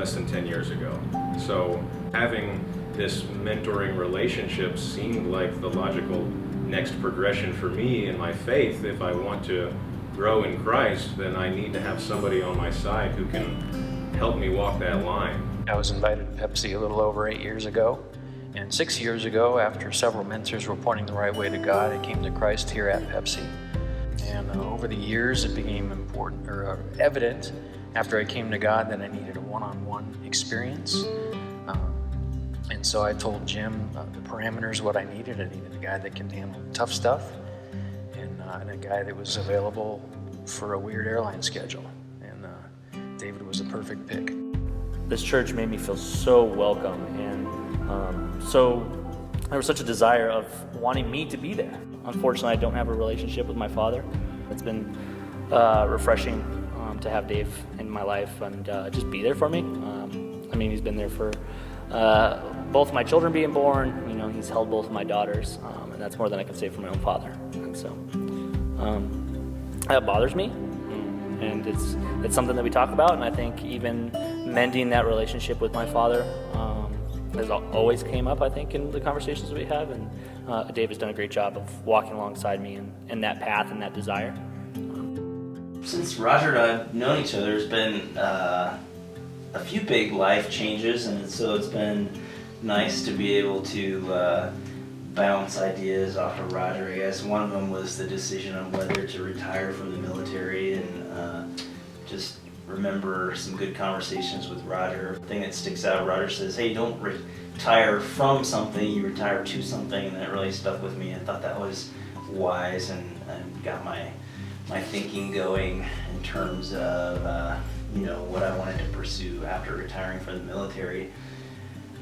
less than 10 years ago. So having this mentoring relationship seemed like the logical next progression for me in my faith. If I want to grow in Christ, then I need to have somebody on my side who can help me walk that line. I was invited to PEPC a little over 8 years ago. And 6 years ago, after several mentors were pointing the right way to God, I came to Christ here at PEPC. And over the years, it became important or evident after I came to God that I needed a one-on-one experience. And so I told Jim the parameters, what I needed. I needed a guy that can handle tough stuff and a guy that was available for a weird airline schedule. And David was a perfect pick. This church made me feel so welcome, and so there was such a desire of wanting me to be there. Unfortunately, I don't have a relationship with my father. It's been refreshing to have Dave in my life and just be there for me. I mean, he's been there for both my children being born. You know, he's held both of my daughters, and that's more than I can say for my own father. And so that bothers me, and it's something that we talk about. And I think even mending that relationship with my father has always came up, I think, in the conversations we have. And Dave has done a great job of walking alongside me in that path and that desire. Since Roger and I have known each other, there's been a few big life changes, and so it's been nice to be able to bounce ideas off of Roger. I guess one of them was the decision on whether to retire from the military, and just remember some good conversations with Roger. The thing that sticks out, Roger says, hey, don't retire from something, you retire to something, and that really stuck with me. I thought that was wise and got my thinking going in terms of what I wanted to pursue after retiring from the military.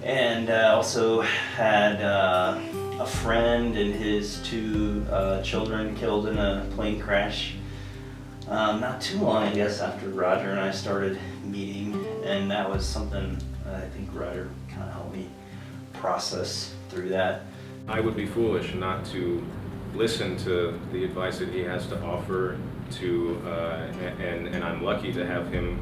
And also had a friend and his two children killed in a plane crash not too long, I guess, after Roger and I started meeting, and that was something I think Roger kind of helped me process through that. I would be foolish not to listen to the advice that he has to offer, and I'm lucky to have him,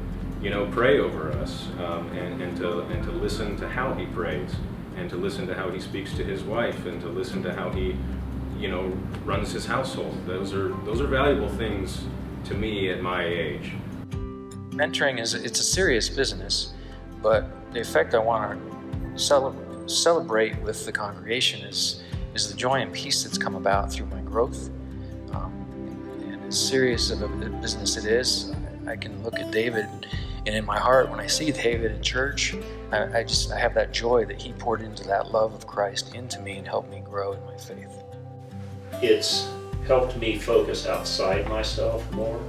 pray over us, and to listen to how he prays, and to listen to how he speaks to his wife, and to listen to how he, runs his household. Those are valuable things to me at my age. Mentoring it's a serious business, but the effect I want to celebrate with the congregation is the joy and peace that's come about through my growth. And as serious of a business it is, I can look at David, and in my heart, when I see David in church, I have that joy that he poured into that love of Christ into me and helped me grow in my faith. It's helped me focus outside myself more,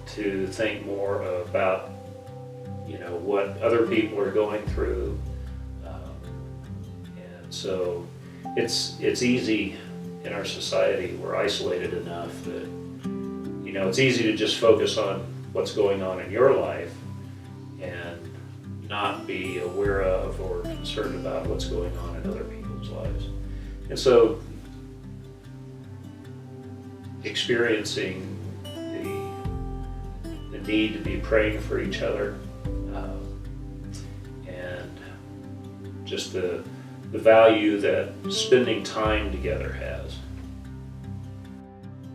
to think more about, what other people are going through. And so it's easy in our society, we're isolated enough that, it's easy to just focus on what's going on in your life and not be aware of or concerned about what's going on in other people's lives. And so experiencing the need to be praying for each other, and just the value that spending time together has.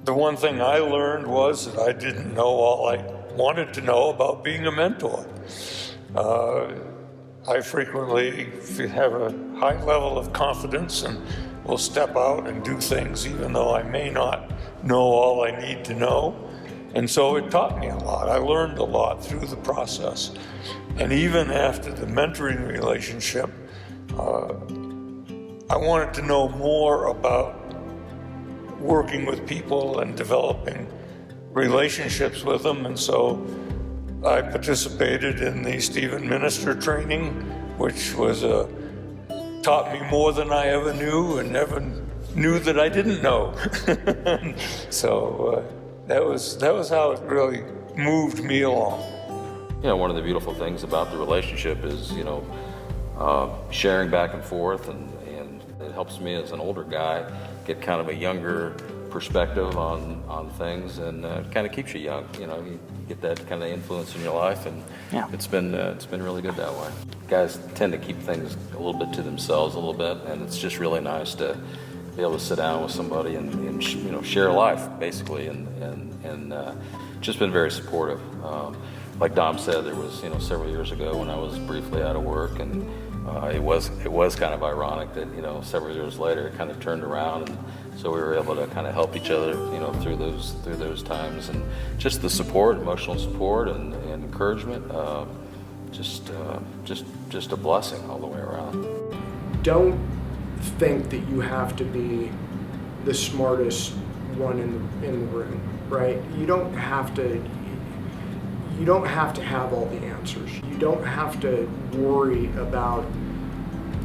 The one thing I learned was that I didn't know all I wanted to know about being a mentor. I frequently have a high level of confidence and will step out and do things even though I may not know all I need to know. And so it taught me a lot. I learned a lot through the process. And even after the mentoring relationship, I wanted to know more about working with people and developing relationships with them. And so I participated in the Stephen Minister training, which was taught me more than I ever knew and never knew that I didn't know. So that was how it really moved me along. One of the beautiful things about the relationship is, sharing back and forth, and it helps me as an older guy get kind of a younger perspective on things, and kind of keeps you young. You know, you get that kind of influence in your life, and Yeah. it's been really good that way. Guys tend to keep things a little bit to themselves a little bit, and it's just really nice to be able to sit down with somebody and you know, share life basically, and just been very supportive. Like Dom said, there was, you know, several years ago when I was briefly out of work, and it was kind of ironic that, you know, several years later it kind of turned around, and so we were able to kind of help each other, you know, through those times, and just the support, emotional support, and encouragement, just a blessing all the way around. Don't think that you have to be the smartest one in the room, right? You don't have to have all the answers. You don't have to worry about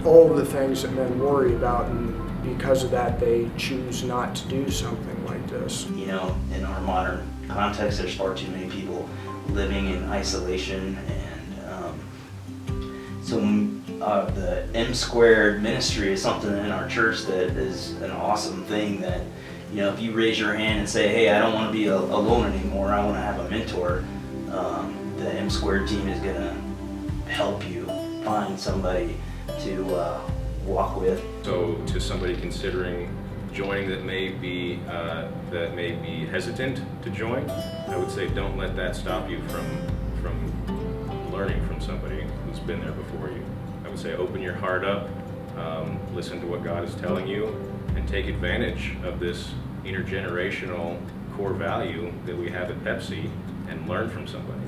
all of the things that men worry about, and because of that they choose not to do something like this. You know, in our modern context, there's far too many people living in isolation, and so the M Squared ministry is something in our church that is an awesome thing. That, you know, if you raise your hand and say, hey, I don't want to be alone anymore, I want to have a mentor, the M Squared team is going to help you find somebody to walk with. So to somebody considering joining that may be hesitant to join, I would say don't let that stop you from learning from somebody who's been there before you. I would say open your heart up, listen to what God is telling you, and take advantage of this intergenerational core value that we have at PEPC, and learn from somebody.